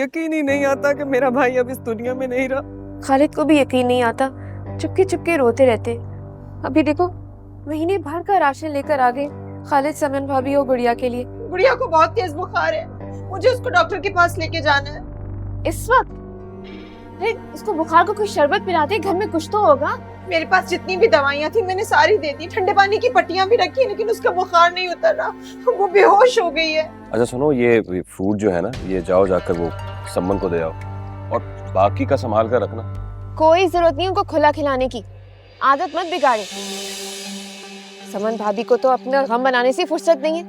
यकीन ही नहीं आता कि मेरा भाई अब इस दुनिया में नहीं रहा। खालिद को भी यकीन नहीं आता, चुपके चुपके रोते रहते। अभी देखो महीने भर का राशन लेकर आ गए खालिद, समन भाभी और गुड़िया के लिए। गुड़िया को बहुत तेज बुखार है, मुझे उसको डॉक्टर के पास लेके जाना है इस वक्त? अरे इसको बुखार को कोई शरबत पिलाते, घर में कुछ तो होगा। मेरे पास जितनी भी दवाइयाँ थी मैंने सारी दे दी, ठंडे पानी की पट्टियां भी रखी, लेकिन उसका बुखार नहीं उतर रहा, वो बेहोश हो गई है। अच्छा सुनो, ये फूड जो है ना, ये जाओ जाकर वो सम्मन को दे आओ और बाकी का संभाल कर रखना। कोई जरूरत नहीं उनको खुला खिलाने की, आदत मत बिगाड़े। समन भाभी को तो अपना गम बनाने से फुर्सत नहीं है,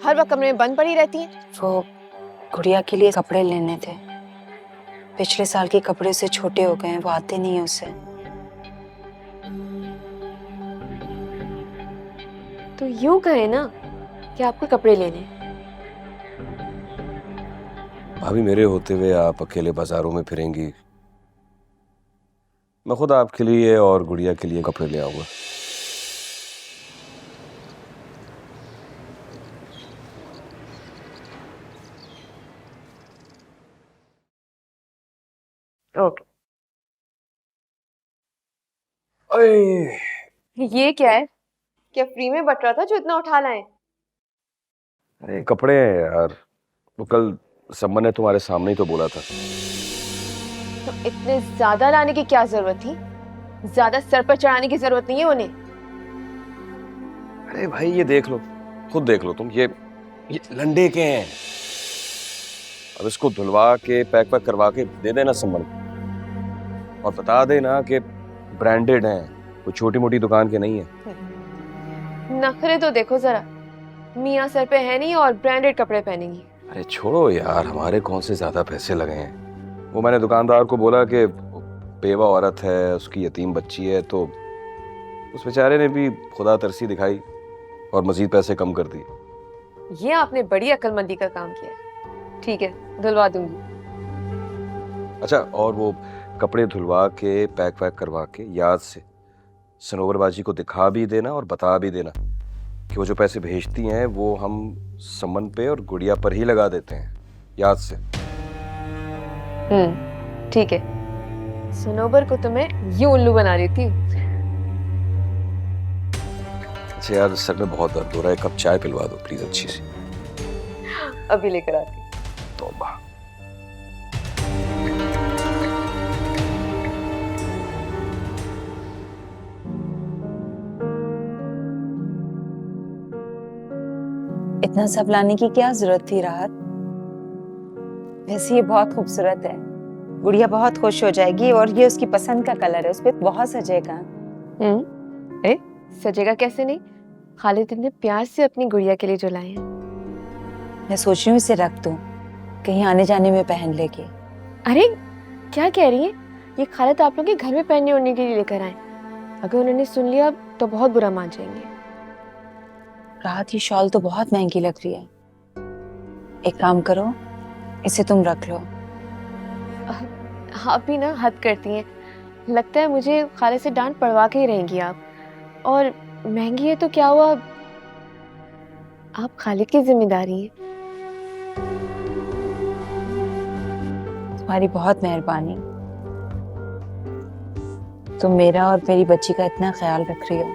हर वक्त कमरे में बंद पड़ी रहती है। वो गुड़िया के लिए कपड़े लेने थे, पिछले साल के कपड़े से छोटे हो गए हैं, वो आते नहीं है उसे। तो यूं कहे ना कि आपको कपड़े लेने। भाभी मेरे होते हुए आप अकेले बाजारों में फिरेंगी, मैं खुद आपके लिए और गुड़िया के लिए कपड़े ले आऊंगा। ओके। अरे ये क्या है? क्या फ्री में बट रहा था जो इतना उठा लाए? अरे कपड़े हैं यार, वो कल सम्मन ने तुम्हारे सामने ही तो बोला था। तो इतने ज्यादा लाने की क्या जरूरत थी? ज्यादा सर पर चढ़ाने की जरूरत नहीं है उन्हें। अरे भाई ये देख लो, खुद देख लो तुम, ये लंडे के हैं। अब इसको धुलवा के पैक वैक करवा के दे देना सम्मन को, और बता देना कि ब्रांडेड हैं, कोई छोटी मोटी दुकान के नहीं है। नखरे तो देखो जरा, मियाँ सर पे है नहीं और ब्रांडेड कपड़े पहनेंगी। अरे छोड़ो यार, हमारे कौन से ज्यादा पैसे लगे हैं। वो मैंने दुकानदार को बोला कि बेवा औरत है, उसकी यतीम बच्ची है, तो उस बेचारे ने भी खुदा तरसी दिखाई और मजीद पैसे कम कर दिए। ये आपने बड़ी अक्लमंदी का काम किया। ठीक है, धुलवा दूंगी। अच्छा, और वो कपड़े धुलवा के पैक वैक करवा के याद से सनोवर बाजी को दिखा भी देना और बता भी देना कि वो जो पैसे भेजती हैं वो हम सम्मन पे और गुड़िया पर ही लगा देते हैं, याद से। ठीक है। सनोबर को तो मैं यूं उल्लू बना रही थी। अच्छा यार, सर में बहुत दर्द हो रहा है, कप चाय पिलवा दो प्लीज अच्छी सी। अभी लेकर आती हूँ। तौबा। इतना सब लाने की क्या जरूरत थी राहत? वैसे ये बहुत खूबसूरत है, गुड़िया बहुत खुश हो जाएगी, और ये उसकी पसंद का कलर है, उस पे बहुत सजेगा। ए, सजेगा कैसे नहीं? खालिद इतने प्यार से अपनी गुड़िया के लिए जो लाए हैं। मैं सोच रही हूँ इसे रख दूं, कहीं आने जाने में पहन लेगी। अरे क्या कह रही है? ये खालिद आप लोग के घर में पहनने ओढ़ने के लिए लेकर आए, अगर उन्होंने सुन लिया तो बहुत बुरा मान जाएंगे। राहत, ये शॉल तो बहुत महंगी लग रही है, एक काम करो इसे तुम रख लो। आप भी ना हद करती हैं, लगता है मुझे खालिद से डांट पड़वा के ही रहेंगी आप। और महंगी है तो क्या हुआ, आप खालिद की जिम्मेदारी है। तुम्हारी बहुत मेहरबानी, तुम मेरा और मेरी बच्ची का इतना ख्याल रख रही हो।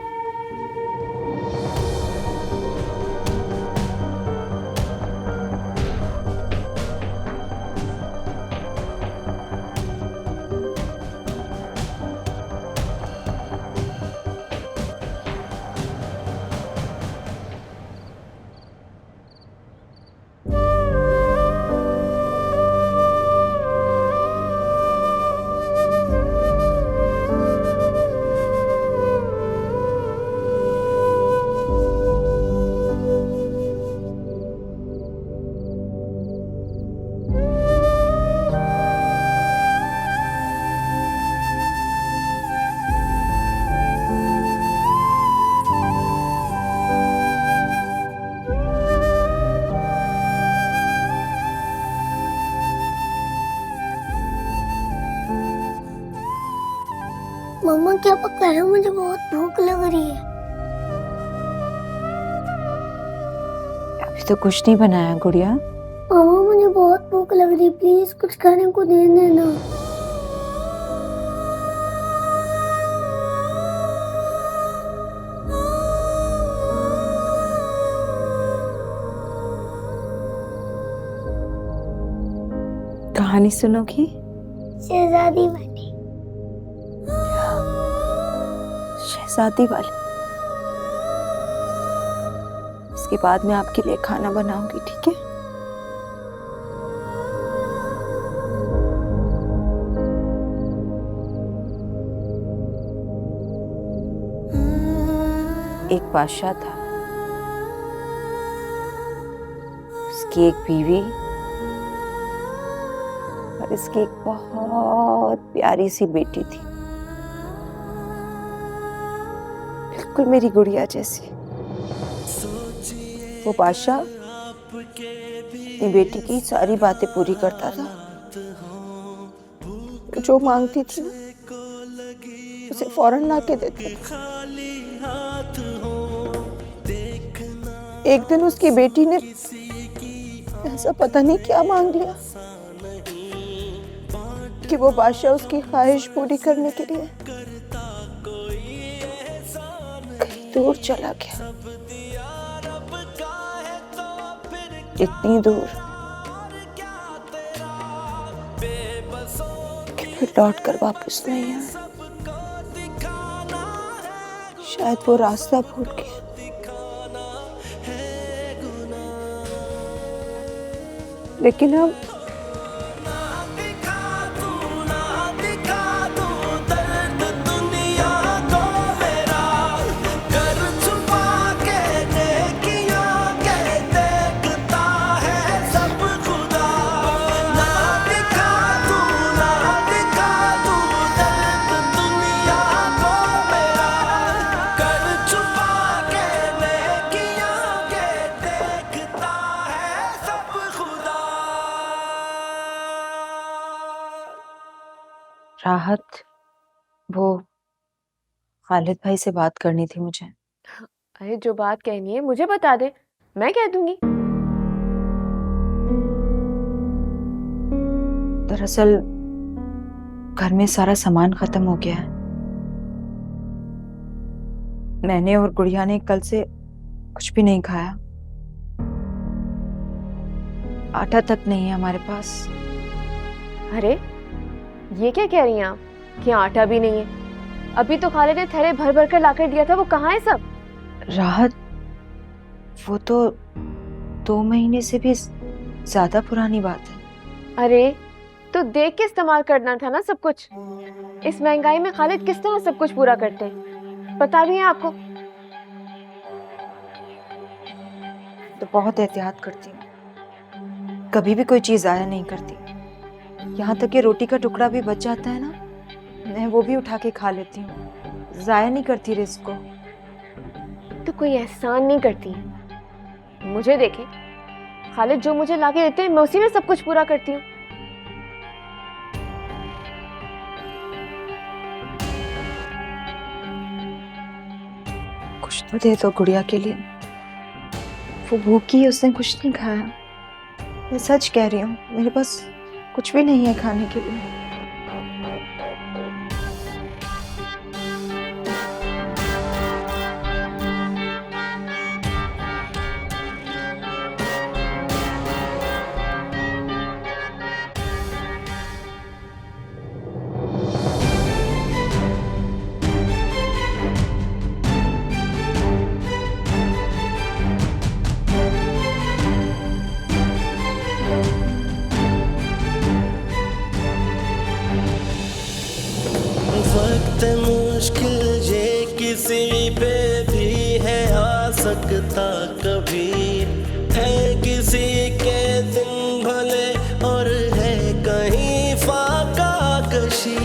मम्मा क्या पका है? मुझे बहुत भूख लग रही है। अभी तो कुछ नहीं बनाया गुड़िया। मम्मा मुझे मुझे बहुत भूख लग रही, प्लीज कुछ खाने को दे देना। कहानी सुनोगी? शहजादी वाली। शहजादी वाली। इसके बाद मैं आपके लिए खाना बनाऊंगी, ठीक है? एक बादशाह था, उसकी एक बीवी और इसकी एक बहुत प्यारी सी बेटी थी, बिल्कुल मेरी गुड़िया जैसी। वो बादशाह अपनी बेटी की सारी बातें पूरी करता था, जो मांगती थी उसे फौरन ला के देता था। एक दिन उसकी बेटी ने ऐसा पता नहीं क्या मांग लिया कि वो बादशाह उसकी ख्वाहिश पूरी करने के लिए कहीं दूर चला गया। इतनी दूर कि फिर लौट कर वापस नहीं आया। शायद वो रास्ता भूल गया। लेकिन अब राहत, वो खालिद भाई से बात करनी थी मुझे। अरे जो बात कहनी है मुझे बता दे, मैं कह दूंगी। दरअसल घर में सारा सामान खत्म हो गया है। मैंने और गुड़िया ने कल से कुछ भी नहीं खाया। आटा तक नहीं है हमारे पास। अरे ये क्या कह रही हैं आप कि आटा भी नहीं है? अभी तो खालिद ने थैले भर भर कर लाकर दिया था, वो कहाँ है सब? राहत, वो तो 2 महीने से भी ज्यादा पुरानी बात है। अरे तो देख के इस्तेमाल करना था ना सब कुछ। इस महंगाई में खालिद किस तरह सब कुछ पूरा करते हैं, पता भी है आपको? तो बहुत एहतियात करती हूँ, कभी भी कोई चीज ज़ाया नहीं करती। यहाँ तक कि रोटी का टुकड़ा भी बच जाता है ना, मैं वो भी उठा के खा लेती हूँ। ज़ाया नहीं करती रिस्क को। तो कोई एहसान नहीं करती है। मुझे देखे, खालिद जो मुझे लाके देते हैं मैं उसी में सब कुछ पूरा करती हूँ। कुछ तो दे दो गुड़िया के लिए। वो भूखी है, उसने कुछ नहीं खाया। मैं सच कह रही हूँ, मेरे पास कुछ भी नहीं है खाने के लिए। वक्त मुश्किल ये किसी पे भी है आ सकता कभी, है किसी के दिन भले और है कहीं फाका कशी।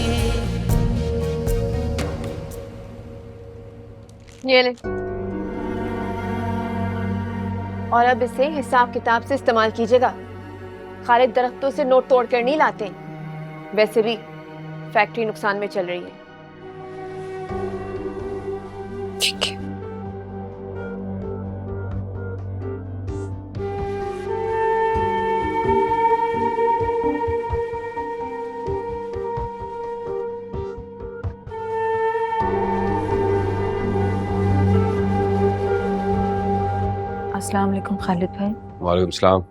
ये ले, और अब इसे हिसाब किताब से इस्तेमाल कीजिएगा। खालिद दरख्तों से नोट तोड़ कर नहीं लाते। वैसे भी फैक्ट्री नुकसान में चल रही है। ठीक है। अस्सलाम वालेकुम खालिद भाई। वालेकुम सलाम।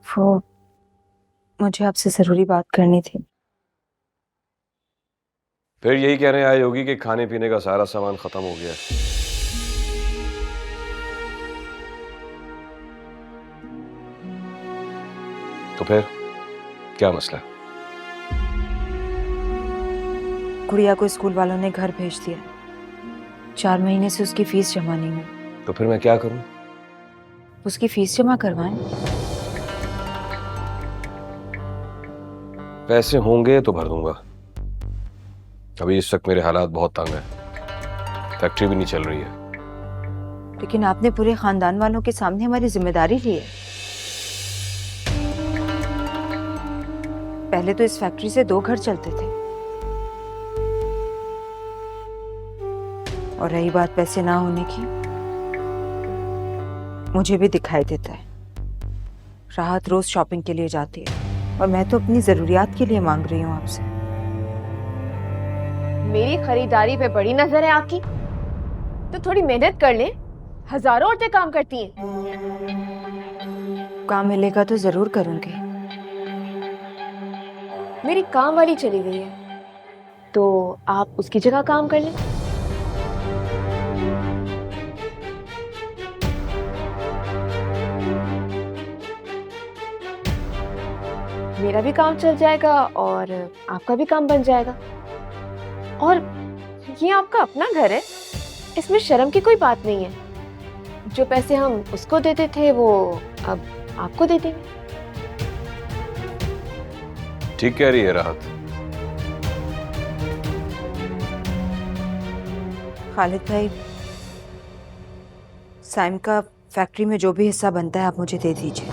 वो मुझे आपसे ज़रूरी बात करनी थी। फिर यही कहने आए होगी कि खाने पीने का सारा सामान खत्म हो गया है। तो फिर क्या मसला है? गुड़िया को स्कूल वालों ने घर भेज दिया। 4 महीने से उसकी फीस जमा नहीं हुई। तो फिर मैं क्या करूं? उसकी फीस जमा करवाएं। पैसे होंगे तो भर दूंगा। अभी इस वक्त मेरे हालात बहुत तंग हैं। फैक्ट्री भी नहीं चल रही है। लेकिन आपने पूरे खानदान वालों के सामने हमारी जिम्मेदारी ली है। पहले तो इस फैक्ट्री से 2 घर चलते थे, और रही बात पैसे ना होने की, मुझे भी दिखाई देता है। राहत रोज शॉपिंग के लिए जाती है और मैं तो अपनी जरूरियात के लिए मांग रही हूँ आपसे। मेरी खरीदारी पे बड़ी नजर है आपकी, तो थोड़ी मेहनत कर ले। हजारों औरतें काम करती हैं। काम मिलेगा तो जरूर करूंगी। मेरी काम वाली चली गई है, तो आप उसकी जगह काम कर लें। मेरा भी काम चल जाएगा और आपका भी काम बन जाएगा। और ये आपका अपना घर है, इसमें शर्म की कोई बात नहीं है। जो पैसे हम उसको देते थे वो अब आपको दे देंगे। ठीक कह रही है राहत। खालिद भाई, साइम का फैक्ट्री में जो भी हिस्सा बनता है आप मुझे दे दीजिए,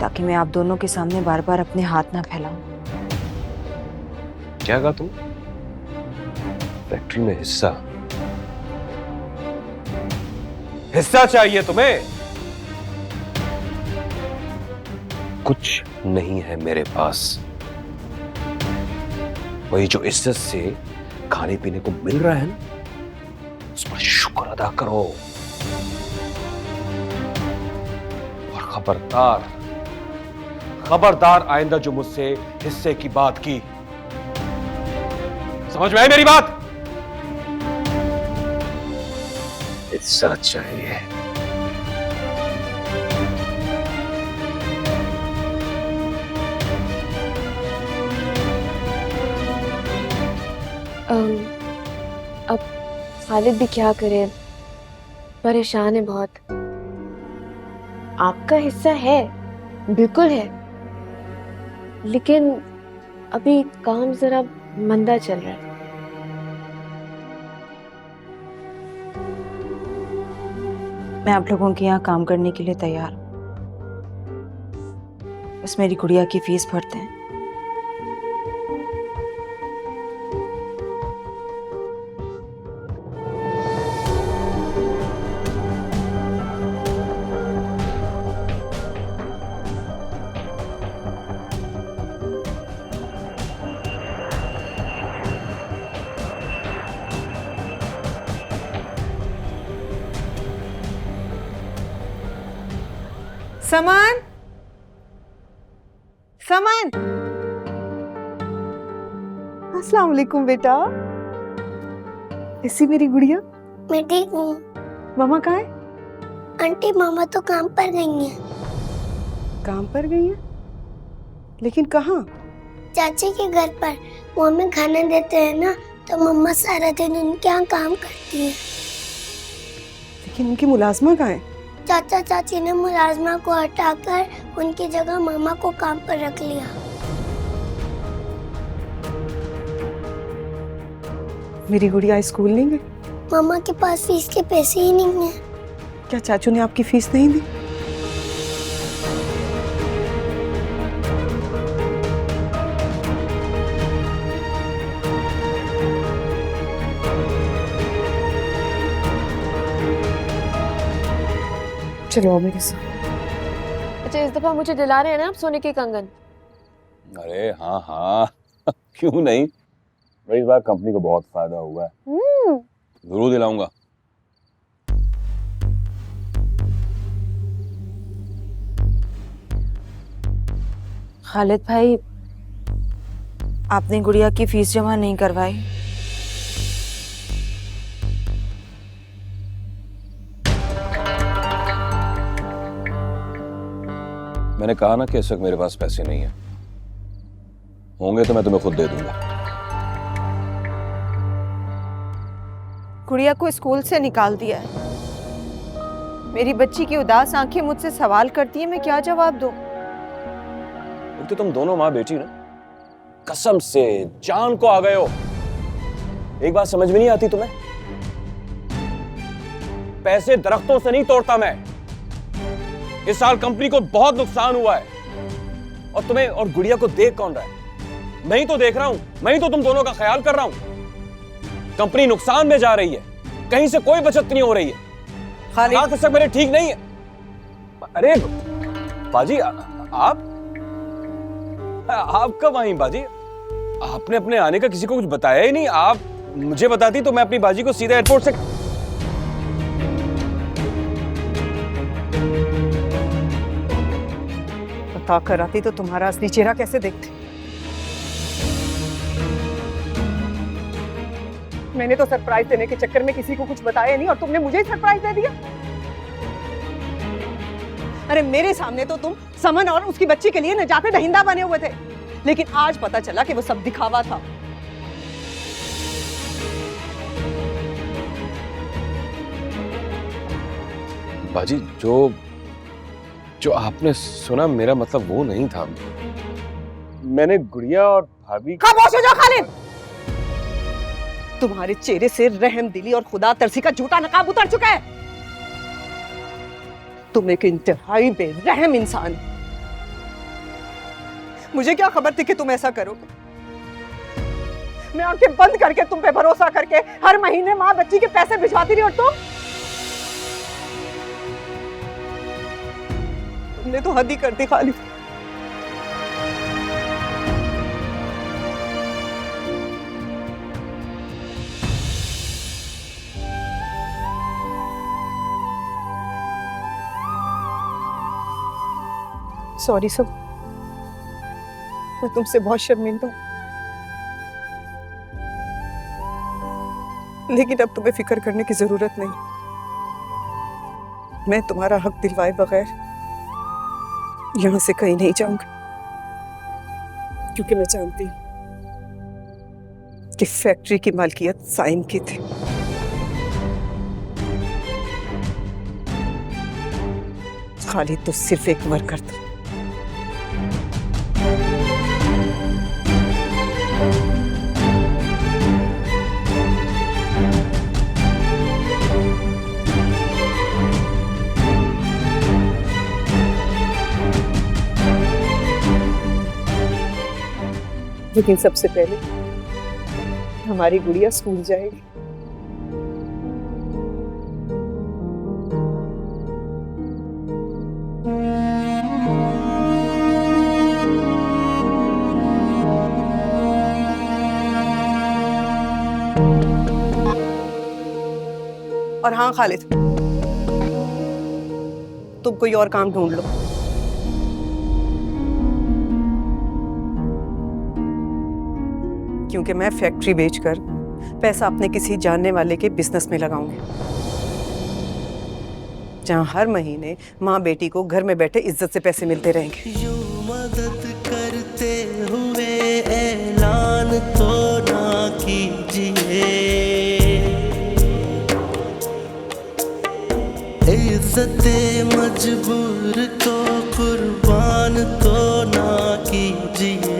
ताकि मैं आप दोनों के सामने बार बार अपने हाथ ना फैलाऊं। क्या कहा तुम? फैक्ट्री में हिस्सा? हिस्सा चाहिए तुम्हें? कुछ नहीं है मेरे पास। वही जो इज्जत से खाने पीने को मिल रहा है ना, उस पर शुक्र अदा करो। और खबरदार, खबरदार आइंदा जो मुझसे हिस्से की बात की। समझ में आई मेरी बात? हिस्सा चाहिए। अब खालिद भी क्या करे, परेशान है बहुत। आपका हिस्सा है, बिल्कुल है, लेकिन अभी काम जरा मंदा चल रहा है। मैं आप लोगों के यहाँ काम करने के लिए तैयार हूँ, बस मेरी गुड़िया की फीस भरते हैं। सामान सामान। अस्सलाम वालेकुम बेटा। ऐसी मेरी गुड़िया। मैं ठीक हूँ। मामा कहाँ है? आंटी मामा तो काम पर गई हैं। काम पर गई है? लेकिन कहाँ? चाची के घर पर। वो हमें खाना देते हैं ना, तो मम्मा सारा दिन उनके यहाँ काम करती है। लेकिन उनकी मुलाजमा कहाँ है? चाचा चाची ने मुलाजमा को हटाकर उनकी जगह मामा को काम पर रख लिया। मेरी गुड़िया स्कूल नहीं गई? मामा के पास फीस के पैसे ही नहीं है। क्या चाचू ने आपकी फीस नहीं दी? चलो आओ मेरे साथ। अच्छा, इस दफा मुझे दिला रहे हैं ना आप सोने के कंगन? अरे हाँ हाँ क्यों नहीं। इस बार कंपनी को बहुत फायदा हुआ है। जरूर दिलाऊंगा। खालिद भाई, आपने गुड़िया की फीस जमा नहीं करवाई? मैंने कहा ना कि इस वक्त मेरे पास पैसे नहीं है, होंगे तो मैं तुम्हें खुद दे दूंगा। गुड़िया को स्कूल से निकाल दिया है। मेरी बच्ची की उदास आंखें मुझसे सवाल करती है, मैं क्या जवाब दूं? एक तो तुम दोनों माँ बेटी ना कसम से जान को आ गए हो। एक बात समझ में नहीं आती तुम्हें? पैसे दरख्तों से नहीं तोड़ता मैं। इस साल कंपनी को बहुत नुकसान हुआ है और तुम्हें और गुड़िया को देख कौन रहा है? मैं ही तो देख रहा हूं, मैं ही तो तुम दोनों का ख्याल कर रहा हूं। कंपनी नुकसान में जा रही है, कहीं से कोई बचत नहीं हो रही है। हालात तक मेरे ठीक नहीं है। अरे बाजी, आप कब आई बाजी? आपने अपने आने का किसी को कुछ बताया ही नहीं। आप मुझे बताती तो मैं अपनी बाजी को सीधा एयरपोर्ट से बता कर आती तो तुम्हारा असली चेहरा कैसे देखते। मैंने तो सरप्राइज देने के चक्कर में किसी को कुछ बताया नहीं और तुमने मुझे ही सरप्राइज दे दिया। अरे मेरे सामने तो तुम समन और उसकी बच्ची के लिए नजाते दहिंदा बने हुए थे, लेकिन आज पता चला कि वो सब दिखावा था। बाजी, जो आपने सुना मेरा मतलब वो नहीं था। मैंने गुड़िया और भाभी। खामोश हो जाओ खालिद। तुम्हारे चेहरे से रहम दिली और खुदा तरसी का झूठा नकाब उतर चुका है। तुम एक इंतहाई बेरहम इंसान। मुझे क्या खबर थी कि तुम ऐसा करोगे? मैं आंखें बंद करके तुम पे भरोसा करके हर महीने माँ बच्ची के पैसे भिजवाती रही और तुमने तो हद ही कर दी खालिद। सॉरी सब, मैं तुमसे बहुत शर्मिंदा हूं, लेकिन अब तुम्हें फिक्र करने की जरूरत नहीं। मैं तुम्हारा हक दिलवाए बगैर यहां से कहीं नहीं जाऊंगा, क्योंकि मैं जानती हूं कि फैक्ट्री की मालकियत साइम की थी। खालिद तो सिर्फ एक वर्कर था। लेकिन सबसे पहले हमारी गुड़िया स्कूल जाएगी। और हाँ खालिद, तुम कोई और काम ढूंढ लो। क्योंकि मैं फैक्ट्री बेचकर पैसा अपने किसी जानने वाले के बिजनेस में लगाऊंगी, जहां हर महीने माँ बेटी को घर में बैठे इज्जत से पैसे मिलते रहेंगे। यूं मदद करते हुए ऐलान तो ना कीजिए, इज्जते मजबूर को कुर्बान तो ना कीजिए।